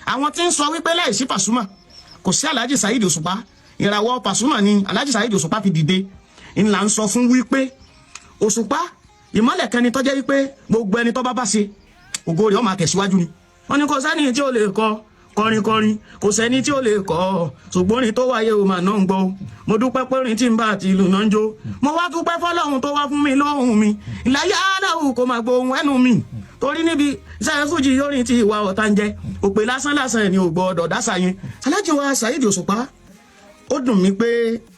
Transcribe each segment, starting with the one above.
àwọn tí ń sọ wípé láìsí Pasuma kò sí Alhaji Saheed Òṣùpá, ìràwọ̀ Pasuma ni Alhaji Saheed Òṣùpá fi dìde. Ńlá ń sọ fún wípé Òṣùpá ìmọ́lẹ̀ kan ni tó jẹ́ wípé gbogbo ẹni tó bá ṣe ògo rẹ̀ ó máa tẹ̀síwájú ni. Wọ́n ní kò sẹ́ni tí ó lè kọ kọrin kò sẹ́ni tí ó lè kọ ṣùgbọ́n orin tó wáyé o mà náà ń gbọ́. Mo dúpẹ́ pé orin tí ń bá àti ìlú náà ń jó. Mo wá dúpẹ́ fọ́lọ́run tó wá fún mi lóhùn mi. Ìláyà aláwù kò máa gbóhùn ẹnu mi. Torí níbi iṣẹ́ fújì orin tí ìwà ọ̀tá ń jẹ òpè lásán ẹni ò gbọ́dọ̀ dásà yẹn. Alhaji wa Saheed Òṣùpá ó dùn mí pé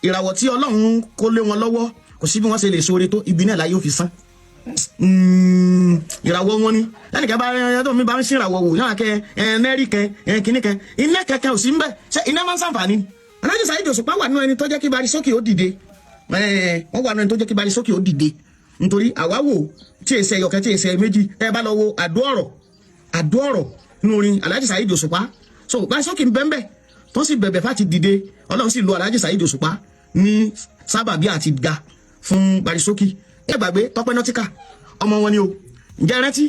ìràwọ̀ tí Ọlọ́run kó lé wọn lọ́wọ́ kò sí bí wọ́n ṣe lè ṣoore tó ibi náà láyé ó fi sán. Ìràwọ̀ wọn ni lẹ́nìkan bá ẹjọ́ mi bá ń ṣèràwọ̀ wò náà kẹ ẹnẹ́rì kẹ kìíní kẹ iná kẹkẹ ò sí ń bẹ ṣé iná máa ń ṣàǹfààní. Alhaji Saheed Òṣùpá wà nínú ẹni tó jẹ́ kí Barisókè ó dìde, wọ́n wà nínú ẹni tó jẹ́ kí Barisókè ó dìde nítorí àwáwò tí èsè ẹyọkẹ tí èsè méjì ẹ bá lọ wo àdó ọ̀rọ̀ nínú orin Alhaji Saheed Òṣùpá. So Barisókè ń bẹ́ẹ̀ tó sì bẹ̀bẹ̀ fáti dìde, Ọlọ́run sì lo Alhaji Saheed Òṣùpá ní sábàbí àti ga fún Barisókè. Ẹ gbàgbé Tọ́pẹ́ Nọ́tíkà ọmọ wọn ni o, ǹjẹ́ rántí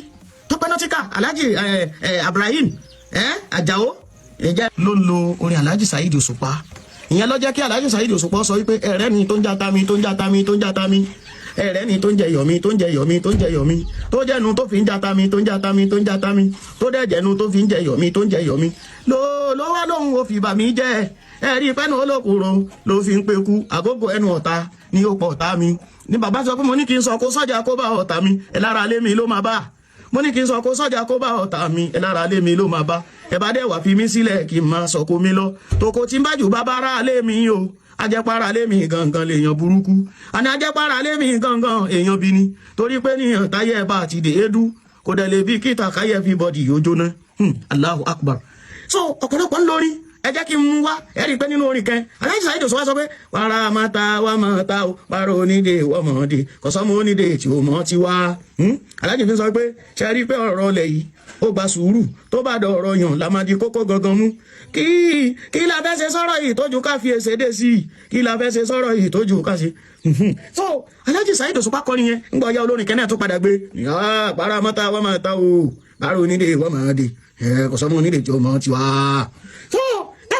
Tọ́pẹ́ Nọ́tíkà Alhaji Ibrahim Àjàó ǹjẹ́ ló lo orin Alhaji Saheed Òṣùpá. Ìyẹn ló jẹ́ kí Alhaji Saheed Òṣùpá sọ wípé ẹ̀rẹ́ ni tó ń jata mi ẹ̀rẹ́ ni tó ń jẹ yọ̀mí tó jẹ́nu tó fi ń jata mi tó dẹ̀ jẹ́nu tó fi ń jẹ yọ̀mí ló wá lóhun ó fi bà mí jẹ́ ẹ̀rí pẹ́nu olókùnrin ló fi ń peku àgógó ẹnu ọ̀tá ni ó pọ̀ ọ̀tá mi. Ní bàbá sọ pé mo ní kí n sọ kó sọ́jà kó bá ọ̀tá mi ẹ̀ lára lé mi ló máa bá. Mo ní kí n sọ kó sọ́jà kó bá ọ̀tá mi ẹ̀ lára lé mi ló máa bá. Ẹ bá dẹ̀ wá fi mí sílẹ̀ kí n máa sọ̀kò mi lọ. Tòkò tí ń bá jù bá bá rà lé mi o. Ajẹ́pára lé mi gangan lèèyàn burúkú. Àní ajẹ́pára lé mi gangan èèyàn bí ni. Torí pé níyàn táyé ẹ̀ bá ti dé édú. Kò dẹ̀ lè bí kíta káyé everybody yóò jóná. Allahu Akbar. So ọ̀pọ̀lọpọ̀ ń lórí. Ẹ jẹ́ kí n mú wá ẹ rí i pé nínú orin kan Alhaji Saheed Òṣùpá sọ pé wàrà máa ta wá máa ta o wàrà onídè wọ́mọdé kọ̀sọ́mọ onídè tí o mọ̀ ti wá. Alhaji fi sọ pé ṣe rí i pé ọ̀rọ̀ ọlẹ̀ yìí ó gba sùúrù tó bá dọ̀ ọ̀rọ̀ yàn la máa di kókó gangan mú. Kí la fẹ́ ṣe sọ̀rọ̀ yìí tójú ká fi èsè dé sí i kí la fẹ́ ṣe sọ̀rọ̀ yìí tójú ká ṣe. So Alhaji Saheed Òṣùpá kọrin yẹn ń gbọ́ ya olórin kẹ́nẹ́ tó padà gbé wàrà máa ta wá máa ta o wàrà onídè wọ́mọdé kọ̀sọ́mọ onídè tí o mọ̀ ti wá. So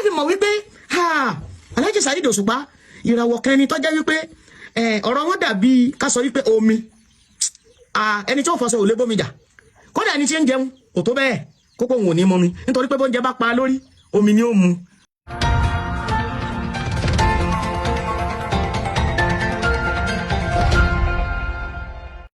fi mọ̀ wípé Alhaji Saheed Òṣùpá ìràwọ̀ kan ẹni tó jẹ́ wípé ọ̀rọ̀ wọn dàbí ká sọ wípé omi ẹni tí ó fọṣọ ò lè bómi jà kódà ẹni tí ń jẹun kò tó bẹ́ẹ̀ kókó òun ò ní mọ́mi nítorí pé bóúnjẹ bá pa lórí omi ni ó mu